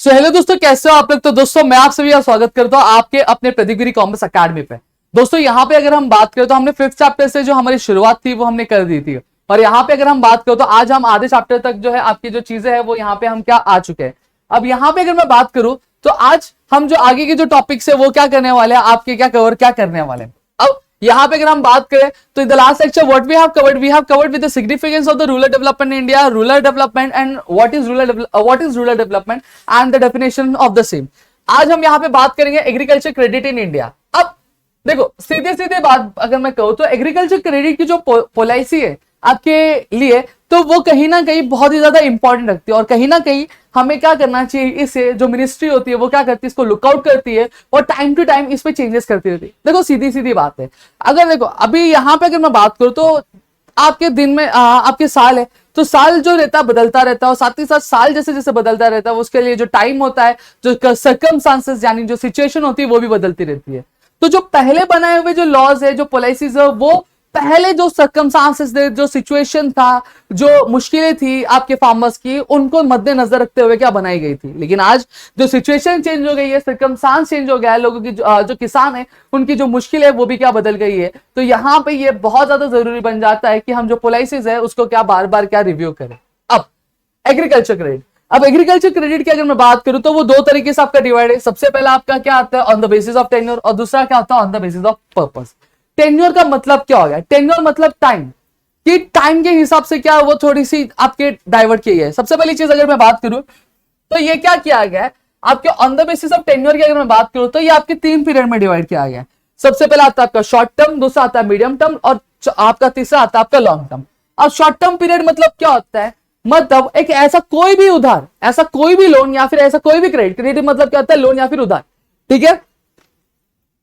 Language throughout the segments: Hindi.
सो हेलो दोस्तों, कैसे हो आप लोग। तो दोस्तों मैं आप सभी का स्वागत करता हूं आपके अपने प्रतिगिरी कॉमर्स अकेडमी पे। दोस्तों यहाँ पे अगर हम बात करें तो हमने 5th चैप्टर से जो हमारी शुरुआत थी वो हमने कर दी थी। और यहाँ पे अगर हम बात करें तो आज हम आधे चैप्टर तक जो है आपकी जो चीजें है वो यहाँ पे हम क्या आ चुके हैं। अब यहाँ पे अगर मैं बात करूं तो आज हम जो आगे के जो टॉपिक्स है वो क्या करने वाले हैं, आपके क्या करने वाले हैं। अब यहाँ पे अगर हम बात करें तो in the last lecture what we have covered with the significance of the rural development in India, rural development and what is rural development and the definition of the same. आज हम यहाँ पे बात करेंगे एग्रीकल्चर क्रेडिट इन इंडिया। अब देखो सीधे सीधे बात अगर मैं कहूँ तो एग्रीकल्चर क्रेडिट की जो पॉलिसी है आपके लिए तो वो कहीं ना कहीं बहुत ही ज्यादा इंपॉर्टेंट रखती है। और कहीं ना कहीं हमें क्या करना चाहिए, इससे जो मिनिस्ट्री होती है वो क्या करती है, इसको लुकआउट करती है और टाइम टू टाइम इस पे चेंजेस करती रहती है। देखो सीधी सीधी बात है, अगर देखो अभी यहाँ पे अगर मैं बात करूँ तो आपके दिन में आपके साल है तो साल जो रहता है बदलता रहता है और साथ ही साथ साल जैसे जैसे बदलता रहता है उसके लिए जो टाइम होता है, जो सर्कमस्टांसेस यानी जो सिचुएशन होती है वो भी बदलती रहती है। तो जो पहले बनाए हुए जो लॉज है, जो पॉलिसीज है, वो पहले जो सर्कमस्टांसेस थे, जो सिचुएशन था, जो मुश्किलें थी आपके फार्मर्स की, उनको मद्देनजर रखते हुए क्या बनाई गई थी। लेकिन आज जो सिचुएशन चेंज हो गई है, सर्कमस्टांस चेंज हो गया है, लोगों की जो किसान है उनकी जो मुश्किल है वो भी क्या बदल गई है। तो यहाँ पे ये बहुत ज्यादा जरूरी बन जाता है कि हम जो पॉलिसीज है उसको क्या बार बार क्या रिव्यू करें। अब एग्रीकल्चर क्रेडिट, अब एग्रीकल्चर क्रेडिट की अगर मैं बात करूं तो वो दो तरीके से आपका डिवाइड है। सबसे पहला आपका क्या आता है on the basis of tenure और दूसरा क्या होता है on the basis of purpose. Tenure का मतलब क्या हो गया, टेन्योर मतलब टाइम, कि टाइम के हिसाब से क्या वो थोड़ी सी आपके डाइवर्ट की है। सबसे पहली चीज अगर मैं बात करूं तो ये क्या किया गया है आपके on the basis of tenure की अगर मैं बात करूं तो ये आपके 3 पीरियड में डिवाइड किया गया है। सबसे पहला आता है आपका शॉर्ट टर्म, दूसरा आता है मीडियम टर्म और आपका तीसरा आता है आपका लॉन्ग टर्म। अब शॉर्ट टर्म पीरियड मतलब क्या होता है, मतलब एक ऐसा कोई भी उधार, ऐसा कोई भी लोन या फिर ऐसा कोई भी क्रेडिट, क्रेडिट मतलब क्या होता है लोन या फिर उधार, ठीक है।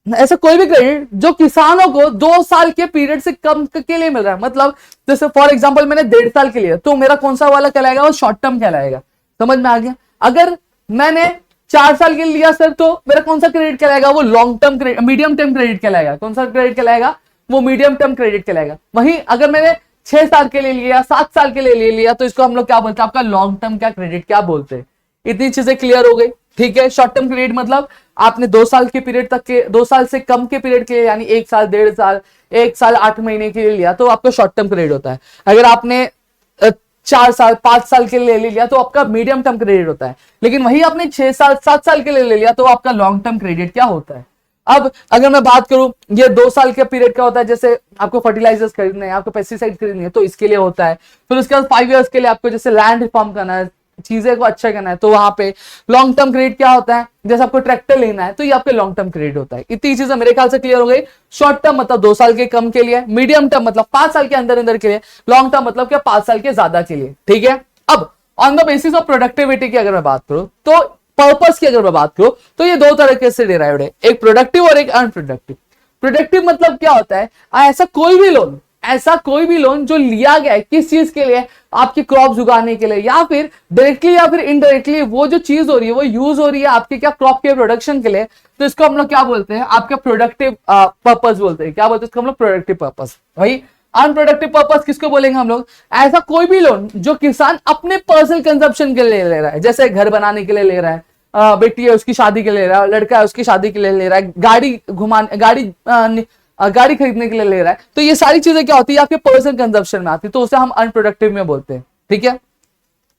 ऐसा कोई भी क्रेडिट जो किसानों को 2 साल के पीरियड से कम के लिए मिल रहा है। मतलब जैसे फॉर एग्जांपल मैंने 1.5 साल के लिए, तो मेरा कौन सा वाला कहलाएगा, वो शॉर्ट टर्म कहलाएगा। समझ में आ गया। अगर मैंने 4 साल के लिए लिया सर तो मेरा कौन सा क्रेडिट कहलाएगा, वो long term credit, medium term credit कहलाएगा। कौन सा क्रेडिट कहलाएगा, वो मीडियम टर्म क्रेडिट कहलाएगा। वहीं अगर मैंने 6 साल के लिए लिया, 7 साल के लिए ले लिया तो इसको हम लोग क्या बोलते हैं, आपका लॉन्ग टर्म क्या क्रेडिट क्या बोलते हैं। इतनी चीजें क्लियर हो गई, ठीक है। शॉर्ट टर्म क्रेडिट मतलब आपने 2 साल के पीरियड तक के, 2 साल से कम के पीरियड के लिए यानी 1 साल, 1.5 साल, 1 साल 8 महीने के लिए लिया तो आपका शॉर्ट टर्म क्रेडिट होता है। अगर आपने 4 साल 5 साल के लिए ले लिया तो आपका मीडियम टर्म क्रेडिट होता है। लेकिन वही आपने 6 साल 7 साल के लिए ले लिया तो आपका लॉन्ग टर्म क्रेडिट क्या होता है। अब अगर मैं बात करूं, ये 2 साल के पीरियड का होता है, जैसे आपको फर्टिलाइजर्स खरीदने हैं, आपको पेस्टिसाइड खरीदने हैं तो इसके लिए होता है। फिर उसके बाद 5 इयर्स के लिए आपको जैसे लैंड रिफॉर्म करना है, चीजें को अच्छा करना है तो वहां पे लॉन्ग टर्म क्रेडिट क्या होता है। जैसे आपको ट्रैक्टर लेना है तो ये आपके लॉन्ग टर्म क्रेडिट होता है। इतनी चीजें मेरे ख्याल से क्लियर हो गई। शॉर्ट टर्म मतलब 2 साल के कम के लिए, मीडियम टर्म मतलब 5 साल के अंदर अंदर के लिए, लॉन्ग टर्म मतलब क्या 5 साल के ज्यादा के लिए, ठीक है। अब on the basis of productivity की अगर मैं बात करूं तो पर्पस की अगर मैं बात करूं तो ये 2 तरीके से डिराइव्ड है, एक प्रोडक्टिव और एक अनप्रोडक्टिव। प्रोडक्टिव मतलब क्या होता है, ऐसा कोई भी लोन जो लिया गया है किस चीज के लिए, आपकी क्रॉप्स उगाने के लिए या फिर डायरेक्टली या फिर इनडायरेक्टली वो जो चीज हो रही है वो यूज हो रही है आपके क्या क्रॉप के प्रोडक्शन के लिए, तो इसको हम लोग क्या बोलते हैं, आपका प्रोडक्टिव पर्पस बोलते हैं। क्या बोलते हैं इसको हम लोग, प्रोडक्टिव पर्पस। वही अनप्रोडक्टिव पर्पस किसको बोलेंगे हम लोग, ऐसा कोई भी लोन जो किसान अपने पर्सनल कंजप्शन के लिए ले रहा है, जैसे घर बनाने के लिए ले रहा है, बेटी है उसकी शादी के लिए ले रहा है, लड़का है उसकी शादी के लिए ले रहा है, गाड़ी खरीदने के लिए ले रहा है, तो ये सारी चीजें क्या होती है आपके पर्सनल कंजप्शन में आती है, तो उसे हम अनप्रोडक्टिव में बोलते हैं, ठीक है।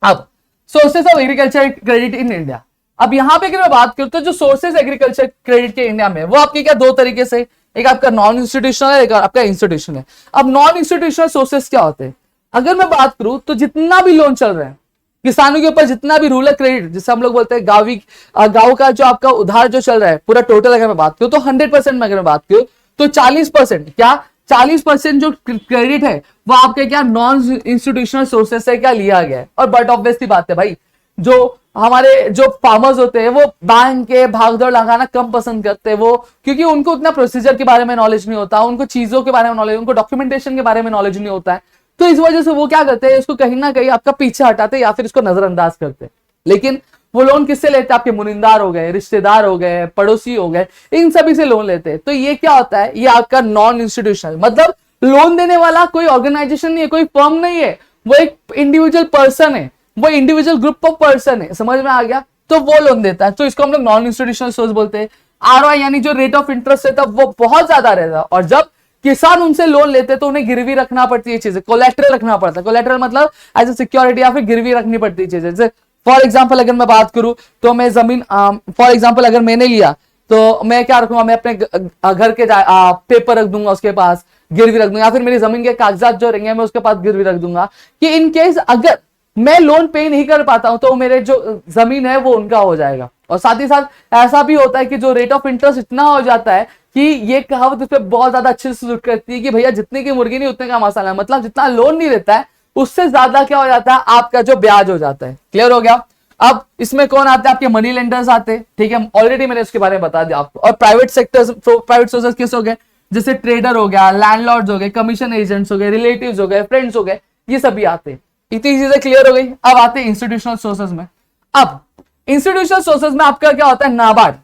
अब sources of agriculture credit in India, अब यहां पे अगर मैं बात करूं तो जो सोर्सेस एग्रीकल्चर क्रेडिट के इंडिया में वो आपके क्या 2 तरीके से, एक आपका नॉन इंस्टीट्यूशनल है, एक आपका इंस्टीट्यूशनल है। अब नॉन इंस्टीट्यूशनल सोर्सेस क्या होते हैं, अगर मैं बात करूं तो जितना भी लोन चल रहा है किसानों के ऊपर, जितना भी रूरल क्रेडिट जिसे हम लोग बोलते हैं गांव का जो आपका उधार जो चल रहा है पूरा टोटल अगर मैं बात करूं तो 100% में अगर मैं बात करूं तो 40% क्या 40% जो क्रेडिट है वो आपके क्या नॉन इंस्टीट्यूशनल सोर्सेस से क्या लिया गया है। और बट ऑब्वियसली बात है भाई, जो हमारे जो फार्मर्स होते हैं वो बैंक के भागदौड़ लगाना कम पसंद करते हैं, वो क्योंकि उनको उतना प्रोसीजर के बारे में नॉलेज नहीं होता, उनको चीजों के बारे में नॉलेज, उनको डॉक्यूमेंटेशन के बारे में नॉलेज नहीं होता है, तो इस वजह से वो क्या करते हैं, इसको कहीं ना कहीं आपका पीछे हटाते हैं या फिर इसको नजरअंदाज करते हैं। लेकिन वो लोन किससे लेते हैं, आपके मुनिंदार हो गए, रिश्तेदार हो गए, पड़ोसी हो गए, इन सभी से लोन लेते हैं। तो ये क्या होता है, ये आपका नॉन इंस्टीट्यूशनल, मतलब लोन देने वाला कोई ऑर्गेनाइजेशन नहीं है, कोई फर्म नहीं है, वो एक इंडिविजुअल पर्सन है, वो इंडिविजुअल ग्रुप ऑफ पर्सन है। समझ में आ गया। तो वो लोन देता है, तो इसको हम लोग नॉन इंस्टीट्यूशनल सोर्स बोलते हैं। आरओआई यानी जो रेट ऑफ इंटरेस्ट रहता है वो बहुत ज्यादा रहता है, और जब किसान उनसे लोन लेते हैं तो उन्हें गिरवी रखना पड़ती है चीजें, कोलेटरल रखना पड़ता है। कोलेटरल मतलब एज ए सिक्योरिटी या फिर गिरवी रखनी पड़ती है चीजें। जैसे फॉर एग्जाम्पल अगर मैं बात करूं तो मैं जमीन, फॉर एग्जाम्पल अगर मैंने लिया तो मैं क्या रखूंगा, मैं अपने घर के पेपर रख दूंगा उसके पास, गिरवी रख दूंगा, या फिर मेरी जमीन के कागजात जो रहेंगे मैं उसके पास गिरवी रख दूंगा, कि इन केस अगर मैं लोन पे नहीं कर पाता हूं तो मेरे जो जमीन है वो उनका हो जाएगा। और साथ ही साथ ऐसा भी होता है कि जो रेट ऑफ इंटरेस्ट इतना हो जाता है कि ये कहावत इस पे बहुत ज्यादा अच्छे से सूट करती है कि भैया जितने की मुर्गी नहीं उतने का मसाला, मतलब जितना लोन नहीं रहता है उससे ज्यादा क्या हो जाता है, आपका जो ब्याज हो जाता है। क्लियर हो गया। अब इसमें कौन आते हैं, आपके मनी लेंडर्स आते हैं, ठीक है, ऑलरेडी मैंने उसके बारे में बता दिया आपको। और प्राइवेट सेक्टर्स, प्राइवेट सोर्सेस किस हो गए, जैसे ट्रेडर हो गया, लैंडलॉर्ड्स हो गए, कमीशन एजेंट्स हो गए, रिलेटिव्स हो गए, फ्रेंड्स हो गए, ये सभी आते हैं। इतनी चीजें क्लियर हो गई। अब आते हैं इंस्टीट्यूशनल सोर्सेज में। अब इंस्टीट्यूशनल सोर्सेज में आपका क्या होता है, नाबार्ड।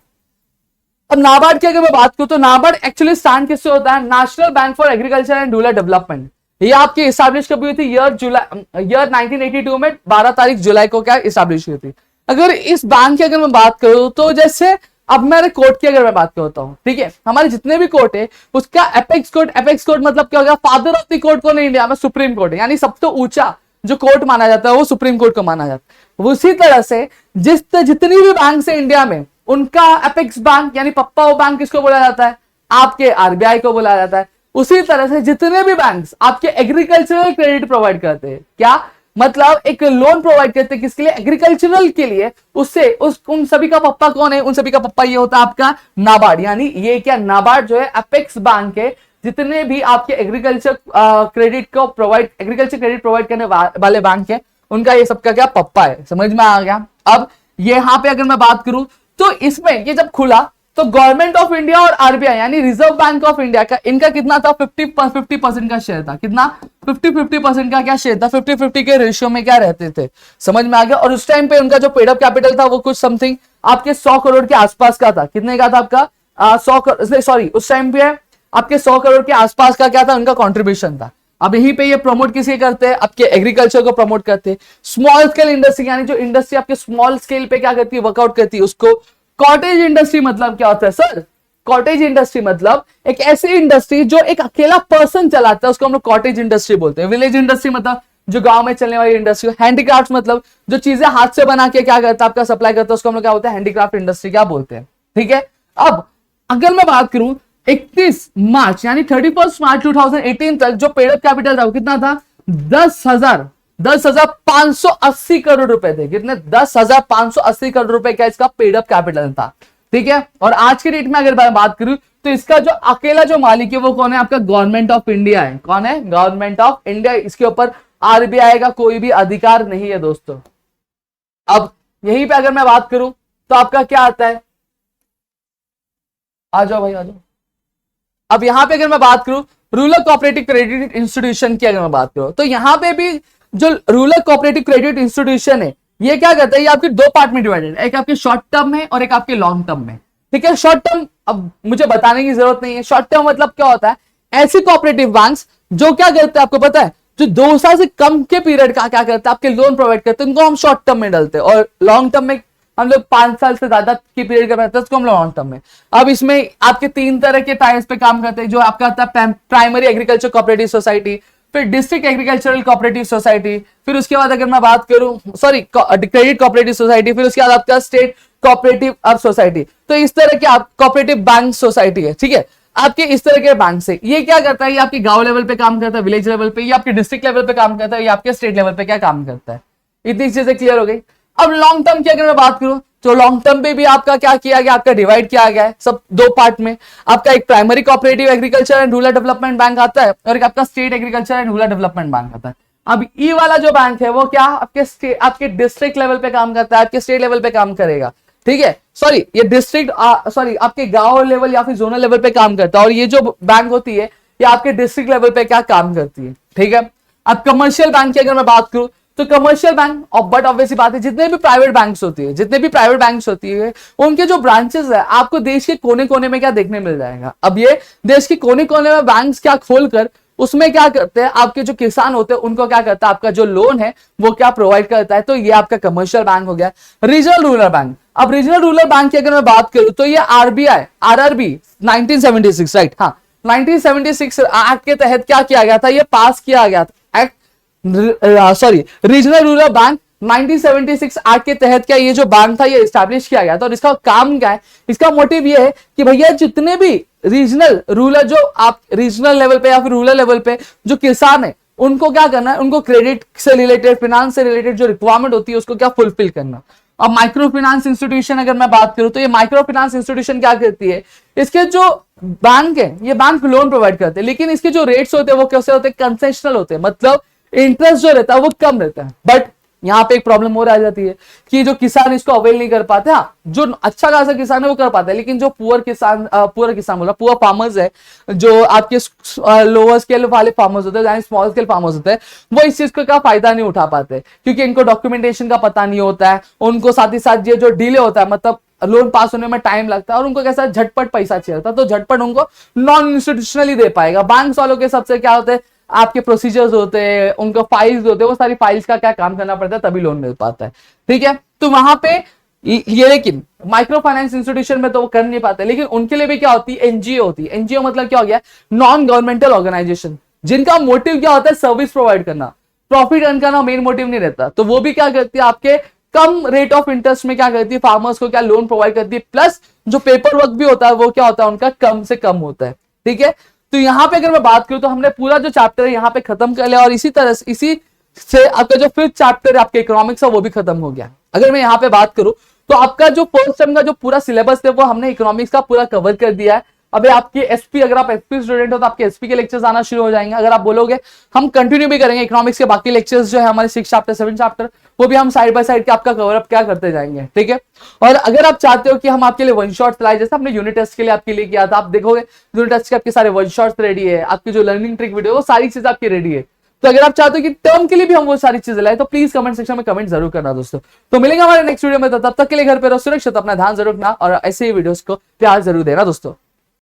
अब नाबार्ड की अगर मैं बात करूं तो नाबार्ड एक्चुअली स्टैंड किससे होता है, national bank for agriculture and rural development. ये आपकी इस्टेब्लिश कब हुई थी, ईयर 1982 में 12 तारीख जुलाई को क्या इस्टेब्लिश हुई थी। अगर इस बैंक की अगर मैं बात करूं तो जैसे अब मेरे कोर्ट की अगर मैं बात करता हूं, ठीक है, हमारे जितने भी कोर्ट है उसका एपेक्स कोर्ट मतलब क्या हो गया, फादर ऑफ द कोर्ट कौन है इंडिया में, सुप्रीम कोर्ट है, यानी सबसे ऊंचा जो कोर्ट माना जाता है वो सुप्रीम कोर्ट को माना जाता है। उसी तरह से जितनी भी बैंक है इंडिया में उनका एपेक्स बैंक यानी पप्पा वो बैंक किसको बोला जाता है, आपके आरबीआई को बोला जाता है। उसी तरह से जितने भी बैंक्स आपके एग्रीकल्चरल क्रेडिट प्रोवाइड करते हैं, क्या मतलब एक लोन प्रोवाइड करते हैं किसके लिए, एग्रीकल्चरल के लिए, उससे उन सभी का पप्पा कौन है, उन सभी का पप्पा ये होता है आपका नाबार्ड। यानी ये क्या, नाबार्ड जो है एपेक्स बैंक है, जितने भी आपके एग्रीकल्चर क्रेडिट प्रोवाइड करने वाले बैंक है उनका ये सबका क्या पप्पा है। समझ में आ गया। अब ये यहाँ पे अगर मैं बात करूं तो इसमें ये जब खुला तो गवर्नमेंट ऑफ इंडिया और आरबीआई यानी रिजर्व बैंक ऑफ इंडिया का इनका कितना था, 50% का शेयर था। कितना, 50% का क्या शेयर था, 50-50 के रेशियो में क्या रहते थे। समझ में आ गया। और उस टाइम पे उनका जो पेड अप कैपिटल था वो कुछ समथिंग आपके 100 करोड़ के आसपास का था। कितने का था आपका, 100 करोड़, सॉरी उस टाइम पे आपके 100 करोड़ के आसपास का क्या था उनका कॉन्ट्रीब्यूशन था। अब यहीं पे ये प्रमोट किसे करते हैं, आपके एग्रीकल्चर को प्रमोट करते हैं। स्मॉल स्केल इंडस्ट्री यानी जो इंडस्ट्री आपके स्मॉल स्केल पे क्या करती है, वर्कआउट करती है, उसको कॉटेज इंडस्ट्री मतलब क्या होता है सर, कॉटेज इंडस्ट्री मतलब एक ऐसी इंडस्ट्री जो एक अकेला पर्सन चलाता है उसको हम लोग कॉटेज इंडस्ट्री बोलते हैं। विलेज इंडस्ट्री मतलब जो गांव में चलने वाली इंडस्ट्री। हैंडीक्राफ्ट मतलब जो चीजें हाथ से बना के क्या करता है आपका सप्लाई करता है उसको हम लोग क्या बोलते हैं, हैंडीक्राफ्ट इंडस्ट्री क्या बोलते हैं। ठीक है। अब अगर मैं बात करूं 31 मार्च यानी 31 मार्च 2018 तक जो पेड अप कैपिटल था वो कितना था, 10,580 करोड़ रुपए थे। कितने, 10,580 करोड़ रुपए का इसका पेड अप कैपिटल था। ठीक है। और आज के डेट में अगर मैं बात करूं तो इसका जो अकेला जो मालिक है वो कौन है, आपका गवर्नमेंट ऑफ इंडिया है। कौन है, गवर्नमेंट ऑफ इंडिया। इसके ऊपर आरबीआई का कोई भी अधिकार नहीं है दोस्तों। अब यहीं पे अगर मैं बात करूं तो आपका क्या आता है, आ जाओ भाई आ जाओ। अब यहां पे अगर मैं बात करूं रूरल कोऑपरेटिव क्रेडिट इंस्टीट्यूशन की अगर मैं बात करूं तो यहां पे भी जो रूरल कोऑपरेटिव क्रेडिट इंस्टीट्यूशन है ये क्या करता है, ये आपके दो पार्ट में डिवाइडेड है, एक आपके शॉर्ट टर्म में और एक आपके लॉन्ग टर्म में। ठीक है। शॉर्ट टर्म अब मुझे बताने की जरूरत नहीं है। शॉर्ट टर्म मतलब क्या होता है, ऐसे कोऑपरेटिव बैंक्स जो क्या करते हैं आपको पता है, जो 2 साल से कम के पीरियड का क्या करते हैं आपके लोन प्रोवाइड करते हैं उनको हम शॉर्ट टर्म में डालते हैं, और लॉन्ग टर्म में हम लोग 5 साल से ज्यादा की पीरियड का रहता है उसको हम लोग लॉन्ग टर्म में। अब इसमें आपके 3 तरह के टाइप्स पे काम करते हैं, जो आपका आता है प्राइमरी एग्रीकल्चर कोऑपरेटिव सोसाइटी, फिर डिस्ट्रिक्ट एग्रीकल्चरल कोऑपरेटिव सोसाइटी, फिर उसके बाद अगर मैं बात करूं सॉरी क्रेडिट कोऑपरेटिव सोसाइटी, फिर उसके बाद आपका स्टेट कोऑपरेटिव अब सोसाइटी। तो इस तरह के आप कोऑपरेटिव बैंक सोसाइटी है। ठीक है। आपके इस तरह के बैंक से ये क्या करता है, ये आपके गांव लेवल पे काम करता है, विलेज लेवल पे, ये आपके डिस्ट्रिक्ट लेवल पे काम करता है, ये आपके स्टेट लेवल पे क्या काम करता है। इतनी चीजें क्लियर हो गई। अब लॉन्ग टर्म की अगर मैं बात करूं तो लॉन्ग टर्म पे भी आपका क्या किया गया, आपका डिवाइड किया गया है सब 2 पार्ट में। आपका एक primary cooperative agriculture and rural development bank आता है और एक आपका state agriculture and rural development bank आता है। अब ई वाला जो बैंक है वो क्या आपके डिस्ट्रिक्ट लेवल पे काम करता है, आपके स्टेट लेवल पे काम करेगा। ठीक है। सॉरी ये डिस्ट्रिक्ट सॉरी आपके गांव लेवल या फिर जोनल लेवल पे काम करता है, और ये जो बैंक होती है ये आपके डिस्ट्रिक्ट लेवल पे क्या काम करती है। ठीक है। अब कमर्शियल बैंक की अगर मैं बात करूं तो कमर्शियल बैंक, और बट ऑब्वियसली बात है जितने भी प्राइवेट बैंक्स होती है उनके जो ब्रांचेस है आपको देश के कोने कोने में क्या देखने मिल जाएगा। अब ये देश के कोने कोने में बैंक्स क्या खोलकर उसमें क्या करते हैं, आपके जो किसान होते हैं उनको क्या करता है, आपका जो लोन है वो क्या प्रोवाइड करता है, तो ये आपका कमर्शियल बैंक हो गया। रीजनल रूरल बैंक, अब रीजनल रूरल बैंक की अगर मैं बात करूं तो ये आरबीआई आरआरबी 1976, राइट, हाँ 1976 एक्ट के तहत क्या किया गया था, ये पास किया गया था act, sorry regional rural bank 1976 act के तहत क्या ये जो बैंक था ये स्टैब्लिश किया गया था। और इसका काम क्या है, इसका मोटिव ये है कि भैया जितने भी रीजनल रूरल, जो आप रीजनल लेवल पे या फिर रूरल लेवल पे जो किसान है उनको क्या करना है, उनको क्रेडिट से रिलेटेड, फाइनेंस से रिलेटेड जो रिक्वायरमेंट होती है उसको क्या फुलफिल करना। अब माइक्रो फाइनेंस इंस्टीट्यूशन अगर मैं बात करूं तो ये माइक्रो फाइनेंस इंस्टीट्यूशन क्या करती है, इसके जो बैंक है ये बैंक लोन प्रोवाइड करते हैं, लेकिन इसके जो रेट्स होते हैं वो कैसे होते हैं, कंसेशनल होते हैं, मतलब इंटरेस्ट जो रहता है वो कम रहता है। बट यहां पे एक प्रॉब्लम और आ जाती है कि जो किसान इसको अवेल नहीं कर पाते, हाँ जो अच्छा खासा किसान है वो कर पाता है, लेकिन जो पुअर किसान बोला पुअर फार्मर्स है, जो आपके लोअर स्केल वाले फार्मर्स होते हैं, स्मॉल स्केल फार्मर्स होते हैं, वो इस चीज का फायदा नहीं उठा पाते क्योंकि इनको डॉक्यूमेंटेशन का पता नहीं होता है, उनको साथ ही साथ ये जो डिले होता है, मतलब लोन पास होने में टाइम लगता है और उनको कैसा झटपट पैसा चाहिए होता है, तो झटपट उनको नॉन इंस्टीट्यूशनली दे पाएगा। बैंक वालों के सबसे क्या होते हैं, आपके प्रोसीजर्स होते हैं, उनका फाइल्स होते हैं, वो सारी फाइल्स का क्या काम करना पड़ता है तभी लोन मिल पाता है, ठीक है। तो वहां पे ये, लेकिन माइक्रो फाइनेंस इंस्टीट्यूशन में तो वो कर नहीं पाते, लेकिन उनके लिए भी क्या होती है, एनजीओ होती है। एनजीओ मतलब क्या हो गया, नॉन गवर्नमेंटल ऑर्गेनाइजेशन, जिनका मोटिव क्या होता है, सर्विस प्रोवाइड करना, प्रॉफिट अर्न करना मेन मोटिव नहीं रहता। तो वो भी क्या करती है, आपके कम रेट ऑफ इंटरेस्ट में क्या करती है, फार्मर्स को क्या लोन प्रोवाइड करती है, प्लस जो पेपर वर्क भी होता है वो क्या होता है, उनका कम से कम होता है, ठीक है। तो यहां पे अगर मैं बात करूं तो हमने पूरा जो चैप्टर है यहां पे खत्म कर लिया, और इसी तरह से इसी से आपका जो फिफ्थ चैप्टर है आपके इकोनॉमिक्स है वो भी खत्म हो गया। अगर मैं यहां पे बात करूं तो आपका जो फर्स्ट टर्म का जो पूरा सिलेबस है वो हमने इकोनॉमिक्स का पूरा कवर कर दिया है। अभी आपके एसपी, अगर आप एसपी स्टूडेंट हो तो आपके एसपी के लेक्चर्स आना शुरू हो जाएंगे। अगर आप बोलोगे हम कंटिन्यू भी करेंगे इकोनॉमिक्स के बाकी लेक्चर्स जो है हमारे 6 चैप्टर 7 चैप्टर, वो भी हम साइड बाय साइड के आपका कवर अप क्या करते जाएंगे, ठीक है। और अगर आप चाहते हो कि हम आपके लिए वन शॉट चलाए, जैसे हमने यूनिट टेस्ट के लिए आपके लिए किया था, आप देखोगे यूनिट टेस्ट के आपके सारे वन शॉट्स रेडी है, आपकी जो लर्निंग ट्रिक वीडियो वो सारी चीज आपकी रेडी है। तो अगर आप चाहते हो कि टर्म के लिए भी हम वो सारी चीजें लाए तो प्लीज कमेंट सेक्शन में कमेंट जरूर करना दोस्तों। तो मिलेंगे हमारे नेक्स्ट वीडियो में, तो तब तक के लिए घर पे रहो सुरक्षित, अपना ध्यान जरूर रखना और ऐसे ही वीडियोस को प्यार जरूर देना दोस्तों।